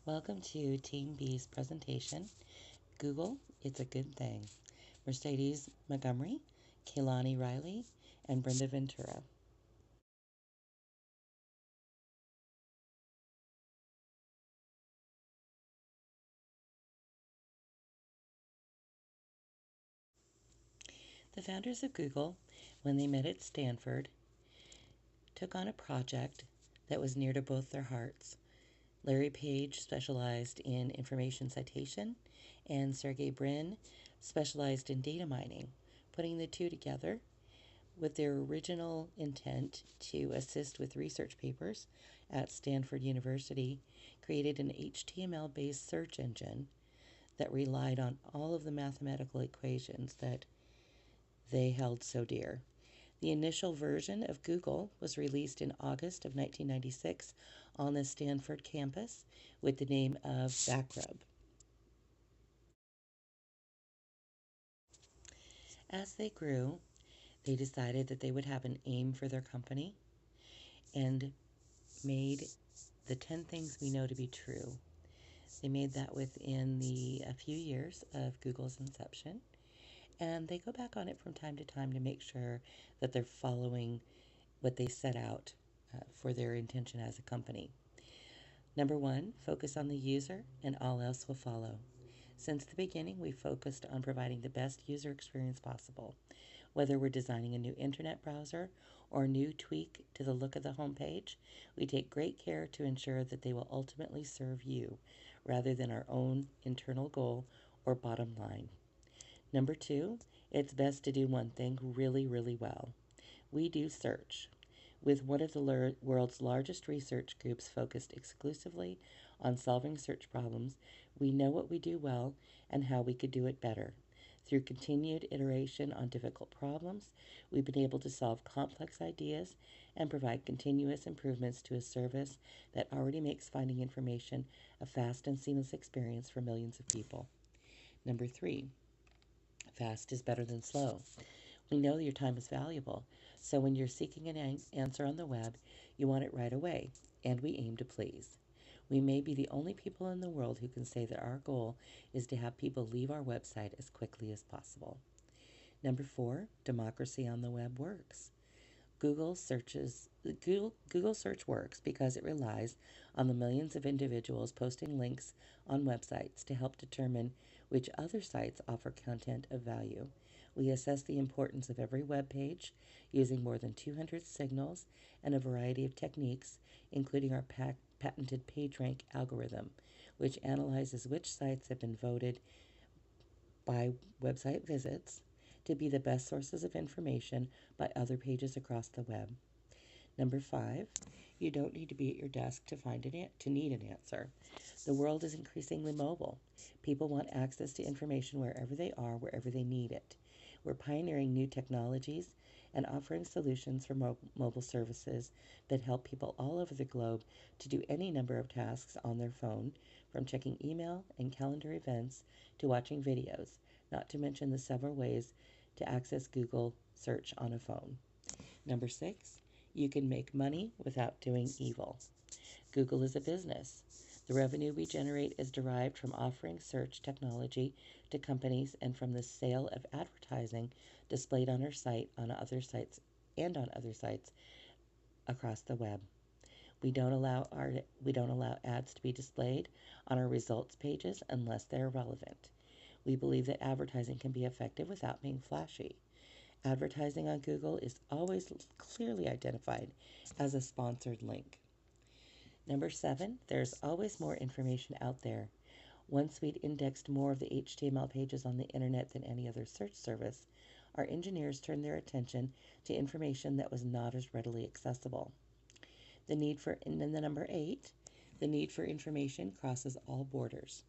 Welcome to Team B's presentation, Google, It's a Good Thing. Mercedes Montgomery, Kaylani Riley, and Brenda Ventura. The founders of Google, when they met at Stanford, took on a project that was near to both their hearts. Larry Page specialized in information citation, and Sergey Brin specialized in data mining. Putting the two together, with their original intent to assist with research papers at Stanford University, created an HTML based search engine that relied on all of the mathematical equations that they held so dear. The initial version of Google was released in August of 1996 on the Stanford campus with the name of Backrub. As they grew, they decided that they would have an aim for their company and made the 10 things we know to be true. They made that within a few years of Google's inception, and they go back on it from time to time to make sure that they're following what they set out for their intention as a company. Number one, focus on the user and all else will follow. Since the beginning, we focused on providing the best user experience possible. Whether we're designing a new internet browser or a new tweak to the look of the homepage, we take great care to ensure that they will ultimately serve you rather than our own internal goal or bottom line. Number two, it's best to do one thing really, really well. We do search. With one of the world's largest research groups focused exclusively on solving search problems, we know what we do well and how we could do it better. Through continued iteration on difficult problems, we've been able to solve complex ideas and provide continuous improvements to a service that already makes finding information a fast and seamless experience for millions of people. Number three, fast is better than slow. We know your time is valuable, so when you're seeking an answer on the web, you want it right away, and we aim to please. We may be the only people in the world who can say that our goal is to have people leave our website as quickly as possible. Number four, democracy on the web works. Google search works because it relies on the millions of individuals posting links on websites to help determine which other sites offer content of value. We assess the importance of every web page using more than 200 signals and a variety of techniques, including our patented PageRank algorithm, which analyzes which sites have been voted by website visits to be the best sources of information by other pages across the web. Number five, you don't need to be at your desk to need an answer. The world is increasingly mobile. People want access to information wherever they are, wherever they need it. We're pioneering new technologies and offering solutions for mobile services that help people all over the globe to do any number of tasks on their phone, from checking email and calendar events to watching videos, not to mention the several ways to access Google search on a phone. Number six, you can make money without doing evil. Google is a business. The revenue we generate is derived from offering search technology to companies and from the sale of advertising displayed on our site, on other sites across the web. We don't allow ads to be displayed on our results pages unless they are relevant. We believe that advertising can be effective without being flashy. Advertising on Google is always clearly identified as a sponsored link. Number seven, there's always more information out there. Once we'd indexed more of the HTML pages on the internet than any other search service, our engineers turned their attention to information that was not as readily accessible. And then the number eight, the need for information crosses all borders.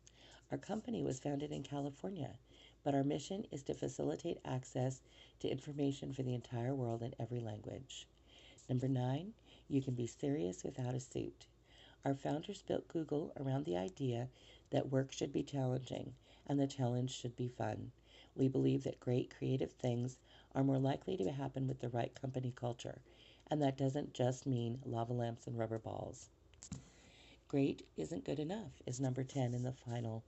Our company was founded in California, but our mission is to facilitate access to information for the entire world in every language. Number nine, you can be serious without a suit. Our founders built Google around the idea that work should be challenging and the challenge should be fun. We believe that great creative things are more likely to happen with the right company culture, and that doesn't just mean lava lamps and rubber balls. Great isn't good enough is number 10 in the final.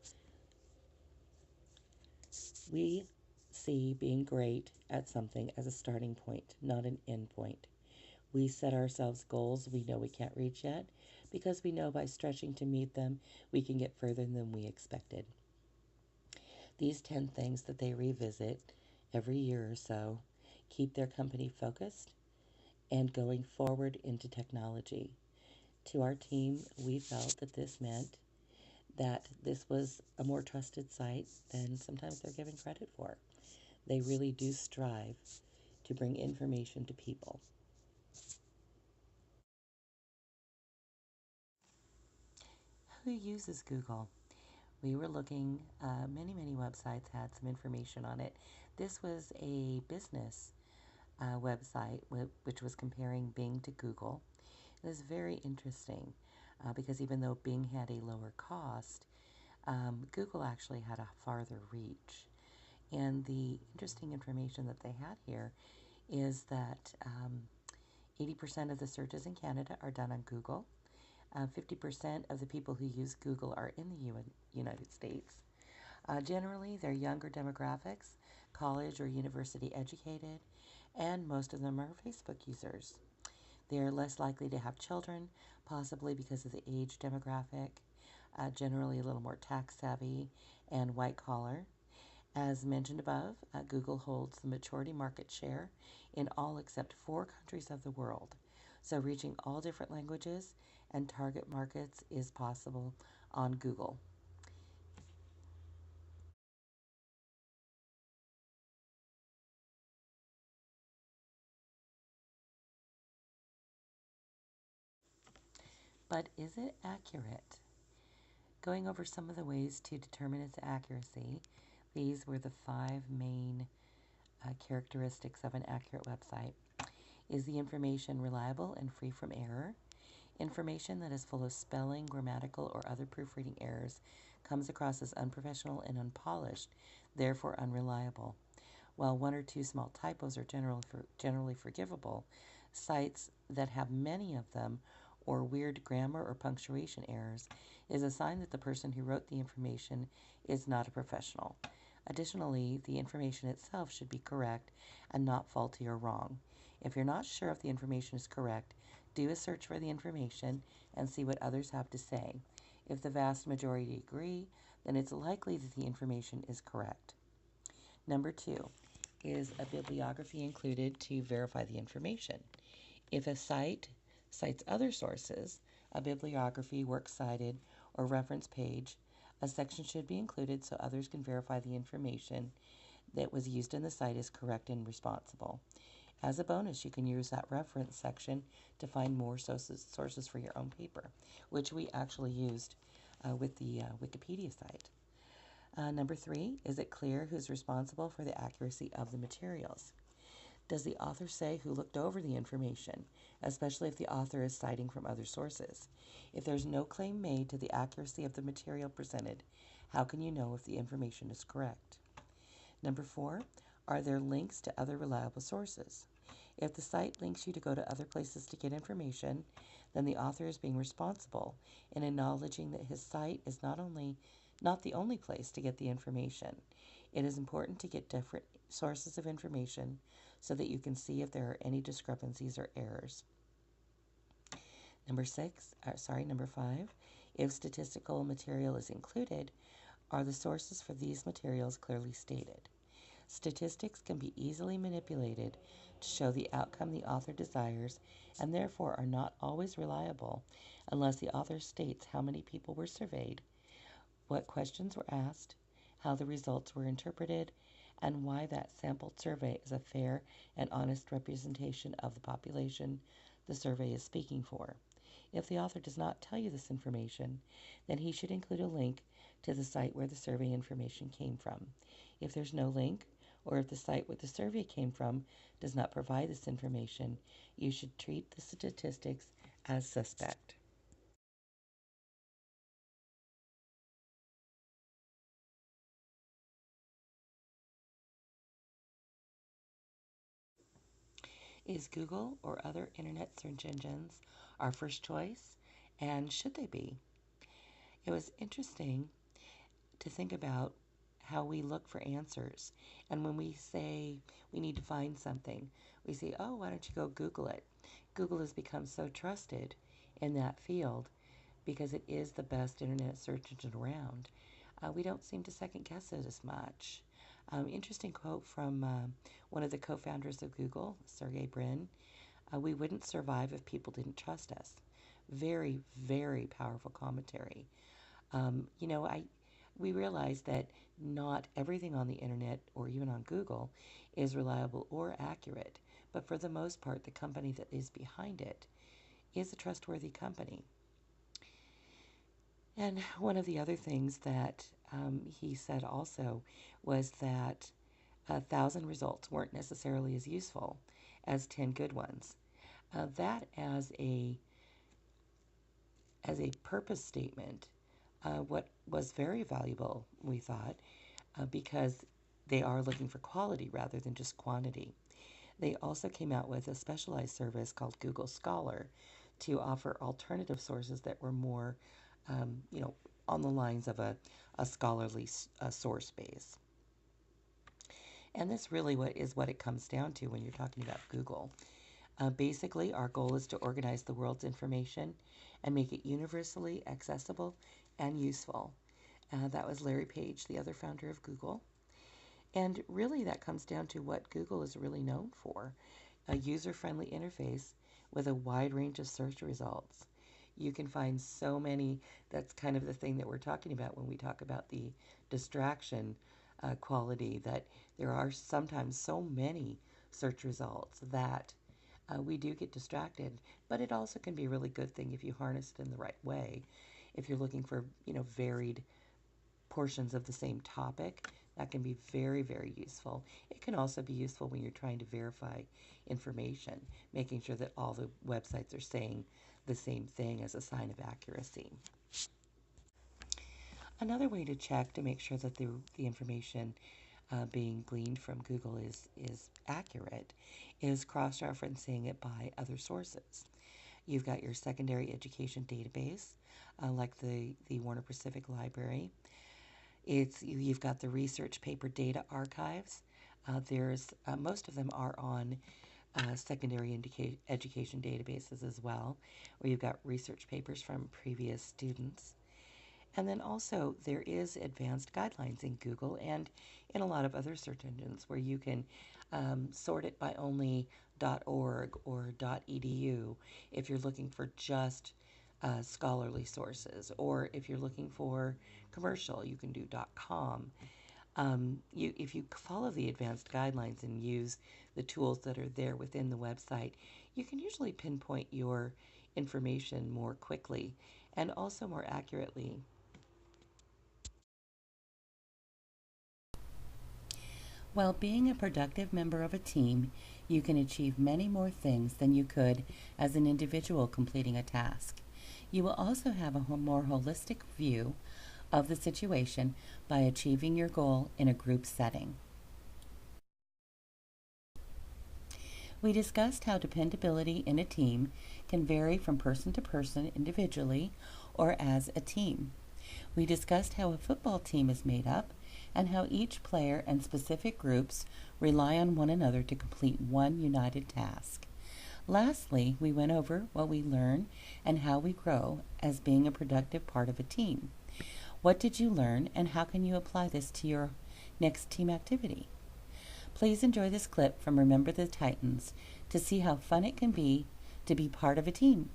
We see being great at something as a starting point, not an end point. We set ourselves goals we know we can't reach yet because we know by stretching to meet them, we can get further than we expected. These 10 things that they revisit every year or so keep their company focused and going forward into technology. To our team, we felt that this meant that this was a more trusted site than sometimes they're given credit for. They really do strive to bring information to people. Who uses Google? We were looking, many websites had some information on it. This was a business website which was comparing Bing to Google. It was very interesting because even though Bing had a lower cost, Google actually had a farther reach. And the interesting information that they had here is that 80% of the searches in Canada are done on Google. 50% of the people who use Google are in the United States. Generally, they're younger demographics, college or university educated, and most of them are Facebook users. They are less likely to have children, possibly because of the age demographic, generally a little more tax savvy and white collar. As mentioned above, Google holds the majority market share in all except 4 countries of the world. So reaching all different languages and target markets is possible on Google. But is it accurate? Going over some of the ways to determine its accuracy, these were the 5 main characteristics of an accurate website. Is the information reliable and free from error? Information that is full of spelling, grammatical, or other proofreading errors comes across as unprofessional and unpolished, therefore unreliable. While 1 or 2 small typos are generally forgivable, sites that have many of them or weird grammar or punctuation errors is a sign that the person who wrote the information is not a professional. Additionally, the information itself should be correct and not faulty or wrong. If you're not sure if the information is correct, do a search for the information and see what others have to say. If the vast majority agree, then it's likely that the information is correct. Number 2, is a bibliography included to verify the information? If a site cites other sources, a bibliography, works cited, or reference page, a section should be included so others can verify the information that was used in the site is correct and responsible. As a bonus, you can use that reference section to find more sources for your own paper, which we actually used with the Wikipedia site. Number 3, is it clear who's responsible for the accuracy of the materials? Does the author say who looked over the information, especially if the author is citing from other sources? If there's no claim made to the accuracy of the material presented, how can you know if the information is correct? Number 4, are there links to other reliable sources? If the site links you to go to other places to get information, then the author is being responsible in acknowledging that his site is not the only place to get the information. It is important to get different sources of information so that you can see if there are any discrepancies or errors. Number 5, if statistical material is included, are the sources for these materials clearly stated? Statistics can be easily manipulated to show the outcome the author desires and therefore are not always reliable unless the author states how many people were surveyed, what questions were asked, how the results were interpreted, and why that sampled survey is a fair and honest representation of the population the survey is speaking for. If the author does not tell you this information, then he should include a link to the site where the survey information came from. If there's no link, or if the site where the survey came from does not provide this information, you should treat the statistics as suspect. Is Google or other internet search engines our first choice, and should they be? It was interesting to think about how we look for answers. And when we say we need to find something, we say, oh, why don't you go Google it? Google has become so trusted in that field because it is the best internet search engine around. We don't seem to second guess it as much. Interesting quote from one of the co-founders of Google, Sergey Brin. We wouldn't survive if people didn't trust us. Very, very powerful commentary. We realize that not everything on the internet or even on Google is reliable or accurate, but for the most part, the company that is behind it is a trustworthy company. And one of the other things that he said also was that 1,000 results weren't necessarily as useful as 10 good ones. That as a purpose statement, what was very valuable, we thought, because they are looking for quality rather than just quantity. They also came out with a specialized service called Google Scholar to offer alternative sources that were more, on the lines of a scholarly source base. And this really is what it comes down to when you're talking about Google. Basically, our goal is to organize the world's information and make it universally accessible and useful. That was Larry Page, the other founder of Google. And really, that comes down to what Google is really known for, a user-friendly interface with a wide range of search results. You can find so many. That's kind of the thing that we're talking about when we talk about the distraction quality, that there are sometimes so many search results that we do get distracted, but it also can be a really good thing if you harness it in the right way. If you're looking for, varied portions of the same topic, that can be very, very useful. It can also be useful when you're trying to verify information, making sure that all the websites are saying the same thing as a sign of accuracy. Another way to check to make sure that the information being gleaned from Google is accurate is cross-referencing it by other sources. You've got your secondary education database, like the Warner Pacific Library. You've got the research paper data archives. There's most of them are on secondary education databases as well, where you've got research papers from previous students. And then also there is advanced guidelines in Google and in a lot of other search engines where you can sort it by only .org or .edu if you're looking for just scholarly sources, or if you're looking for commercial, you can do .com. If you follow the advanced guidelines and use the tools that are there within the website, you can usually pinpoint your information more quickly and also more accurately. While being a productive member of a team, you can achieve many more things than you could as an individual completing a task. You will also have a more holistic view of the situation by achieving your goal in a group setting. We discussed how dependability in a team can vary from person to person individually or as a team. We discussed how a football team is made up and how each player and specific groups rely on one another to complete one united task. Lastly, we went over what we learn and how we grow as being a productive part of a team. What did you learn, and how can you apply this to your next team activity? Please enjoy this clip from Remember the Titans to see how fun it can be to be part of a team.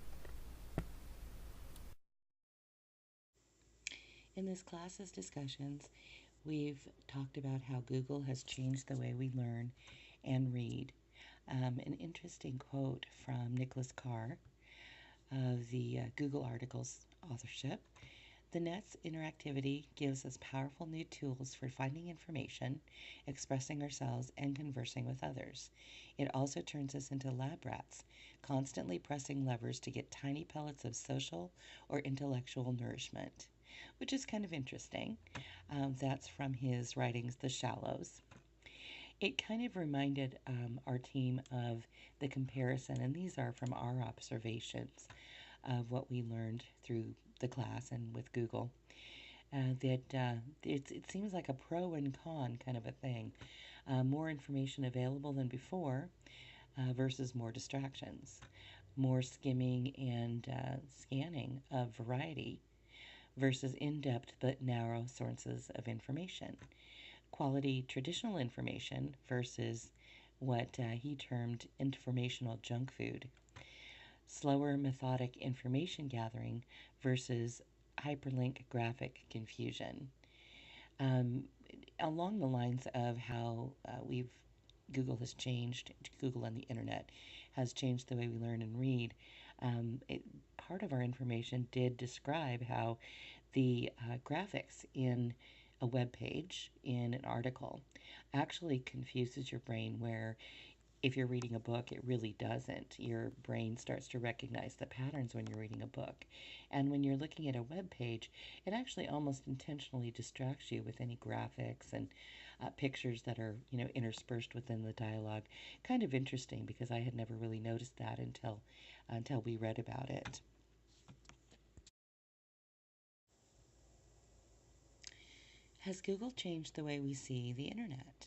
In this class's discussions, we've talked about how Google has changed the way we learn and read. An interesting quote from Nicholas Carr of the Google article's authorship. The net's interactivity gives us powerful new tools for finding information, expressing ourselves, and conversing with others. It also turns us into lab rats, constantly pressing levers to get tiny pellets of social or intellectual nourishment, which is kind of interesting. That's from his writings, The Shallows. It kind of reminded our team of the comparison, and these are from our observations of what we learned through the class and with Google, it seems like a pro and con kind of a thing. More information available than before versus more distractions, more skimming and scanning of variety versus in-depth but narrow sources of information. Quality traditional information versus what he termed informational junk food. Slower methodic information gathering versus hyperlink graphic confusion. Um, Along the lines of how Google has changed, Google and the internet has changed the way we learn and read. Part of our information did describe how the graphics in a web page, in an article, actually confuses your brain, where if you're reading a book, it really doesn't. Your brain starts to recognize the patterns when you're reading a book. And when you're looking at a web page, it actually almost intentionally distracts you with any graphics and pictures that are, interspersed within the dialogue. Kind of interesting, because I had never really noticed that until we read about it. Has Google changed the way we see the internet?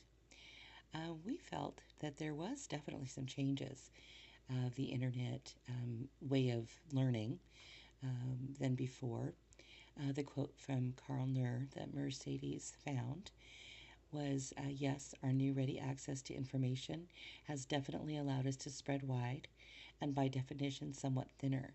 We felt that there was definitely some changes of the internet way of learning than before. The quote from Carl Nur that Mercedes found was, yes, our new ready access to information has definitely allowed us to spread wide and by definition somewhat thinner.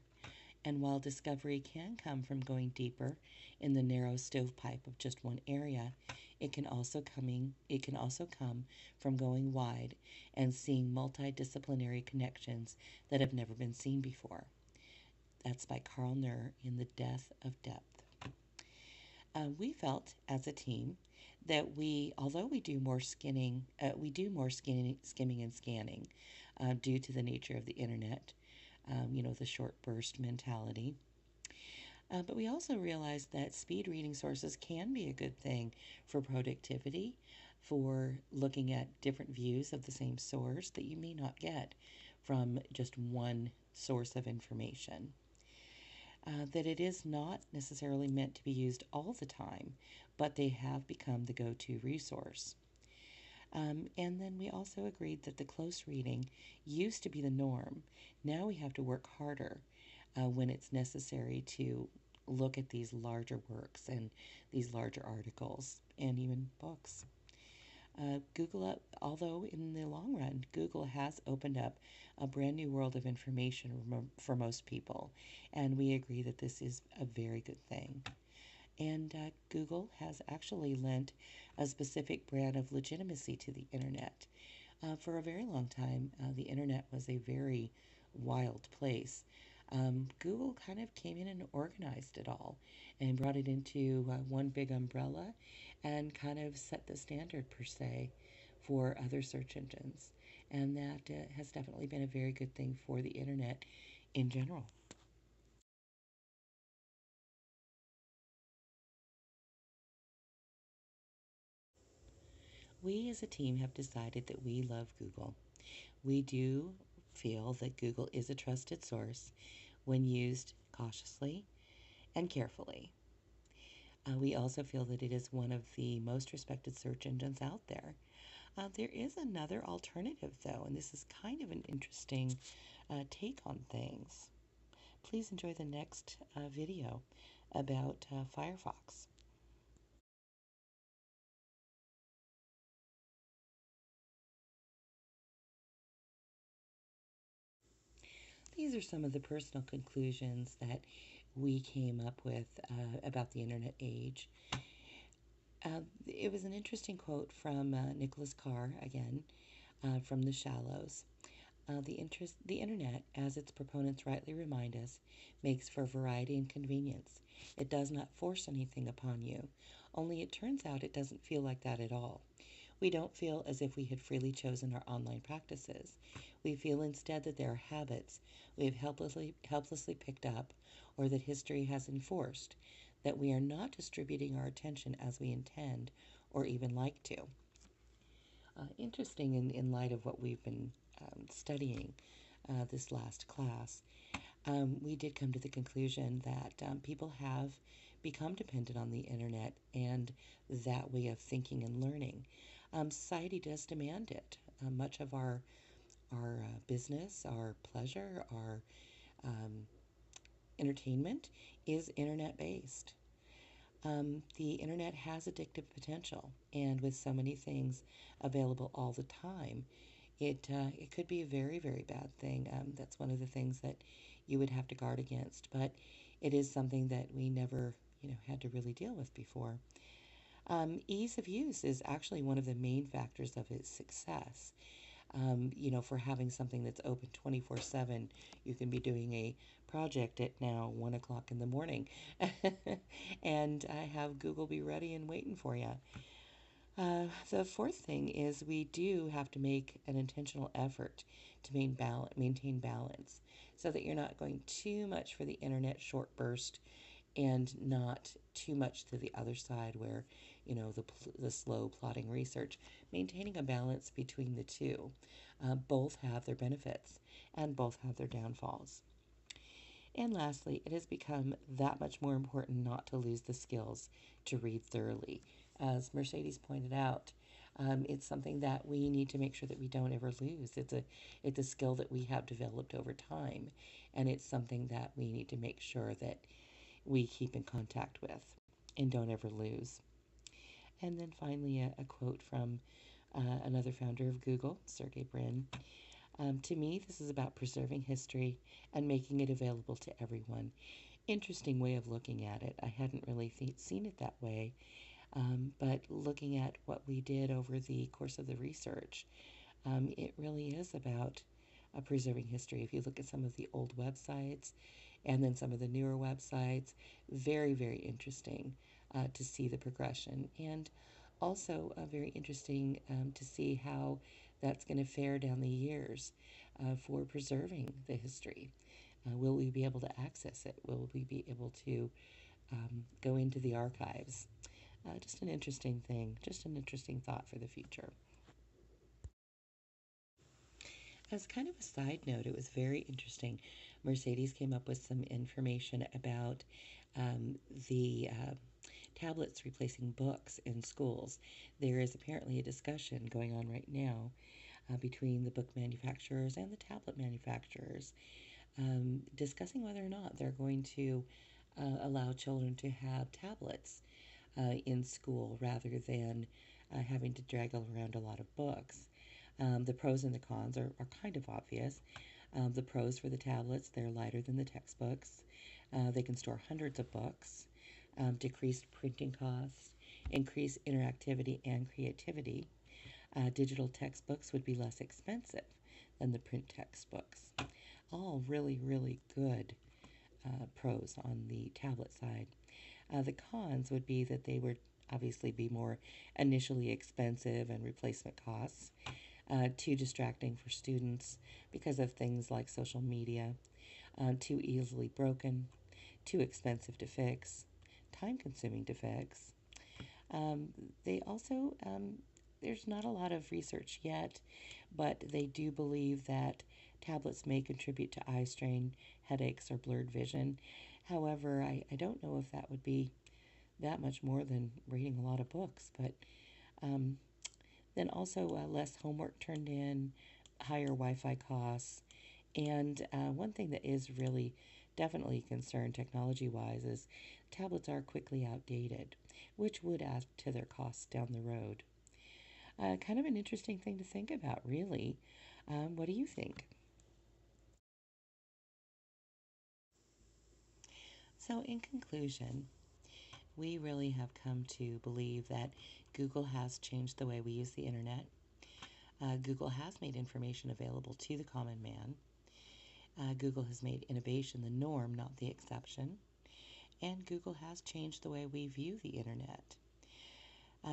And while discovery can come from going deeper in the narrow stovepipe of just one area, it can also come from going wide and seeing multidisciplinary connections that have never been seen before. That's by Carl Nur in The Death of Depth. We felt as a team that although we do more skimming and scanning due to the nature of the internet, the short burst mentality. But we also realized that speed reading sources can be a good thing for productivity, for looking at different views of the same source that you may not get from just one source of information. That it is not necessarily meant to be used all the time, but they have become the go-to resource. And then we also agreed that the close reading used to be the norm. Now we have to work harder when it's necessary to look at these larger works and these larger articles and even books. Although in the long run, Google has opened up a brand new world of information for most people, and we agree that this is a very good thing. And Google has actually lent a specific brand of legitimacy to the internet. For a very long time, the internet was a very wild place. Google kind of came in and organized it all and brought it into one big umbrella and kind of set the standard, per se, for other search engines. And that has definitely been a very good thing for the internet in general. We as a team have decided that we love Google. We do feel that Google is a trusted source when used cautiously and carefully. We also feel that it is one of the most respected search engines out there. There is another alternative, though, and this is kind of an interesting take on things. Please enjoy the next video about Firefox. These are some of the personal conclusions that we came up with about the internet age. It was an interesting quote from Nicholas Carr, again, from The Shallows. The internet, as its proponents rightly remind us, makes for variety and convenience. It does not force anything upon you, only it turns out it doesn't feel like that at all. We don't feel as if we had freely chosen our online practices. We feel instead that there are habits we have helplessly picked up, or that history has enforced, that we are not distributing our attention as we intend or even like to. Interesting in light of what we've been studying this last class. we did come to the conclusion that people have become dependent on the internet and that way of thinking and learning. Society does demand it. Much of our business, our pleasure, our um, entertainment is internet based. The internet has addictive potential, and with so many things available all the time, it could be a very, very bad thing. That's one of the things that you would have to guard against, but it is something that we never, had to really deal with before. Ease of use is actually one of the main factors of its success. For having something that's open 24/7, you can be doing a project at now 1 o'clock in the morning, and I have Google be ready and waiting for you. The fourth thing is we do have to make an intentional effort to maintain balance so that you're not going too much for the internet short burst and not too much to the other side where, the slow plodding research. Maintaining a balance between the two. Both have their benefits and both have their downfalls. And lastly, it has become that much more important not to lose the skills to read thoroughly. As Mercedes pointed out, it's something that we need to make sure that we don't ever lose. It's a skill that we have developed over time, and it's something that we need to make sure that we keep in contact with and don't ever lose. And then finally, a quote from another founder of Google, Sergey Brin. To me, this is about preserving history and making it available to everyone. Interesting way of looking at it. I hadn't really seen it that way, but looking at what we did over the course of the research, it really is about preserving history. If you look at some of the old websites and then some of the newer websites, very, very interesting to see the progression. And also very interesting to see how that's going to fare down the years for preserving the history. Will we be able to access it? Will we be able to go into the archives? Just an interesting thing, just an interesting thought for the future. As kind of a side note, it was very interesting. Mercedes came up with some information about the tablets replacing books in schools. There is apparently a discussion going on right now between the book manufacturers and the tablet manufacturers, discussing whether or not they're going to allow children to have tablets in school rather than having to drag around a lot of books. The pros and the cons are kind of obvious. The pros for the tablets, they're lighter than the textbooks. They can store hundreds of books, decreased printing costs, increased interactivity and creativity. Digital textbooks would be less expensive than the print textbooks. All really, really good pros on the tablet side. The cons would be that they would obviously be more initially expensive and replacement costs, too distracting for students because of things like social media, too easily broken, too expensive to fix, time consuming to fix. Um, they also, there's not a lot of research yet, but they do believe that tablets may contribute to eye strain, headaches, or blurred vision. However, I don't know if that would be that much more than reading a lot of books, but um, then also less homework turned in, higher Wi Fi costs. And one thing that is really definitely a concern technology wise is tablets are quickly outdated, which would add to their costs down the road. Kind of an interesting thing to think about, really. What do you think? So, in conclusion, we really have come to believe that Google has changed the way we use the internet. Google has made information available to the common man. Google has made innovation the norm, not the exception. And Google has changed the way we view the internet.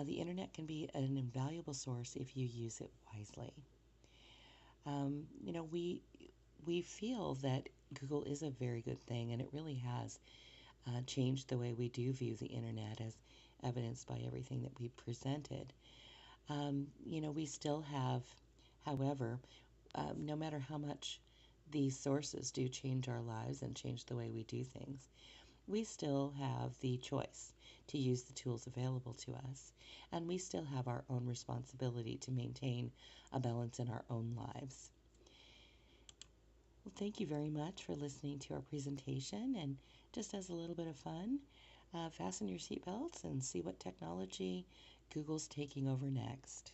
The internet can be an invaluable source if you use it wisely. We feel that Google is a very good thing, and it really has changed the way we do view the internet, as evidenced by everything that we presented. We still have, however, no matter how much these sources do change our lives and change the way we do things, we still have the choice to use the tools available to us, and we still have our own responsibility to maintain a balance in our own lives. Well, thank you very much for listening to our presentation, and just as a little bit of fun, fasten your seatbelts and see what technology Google's taking over next.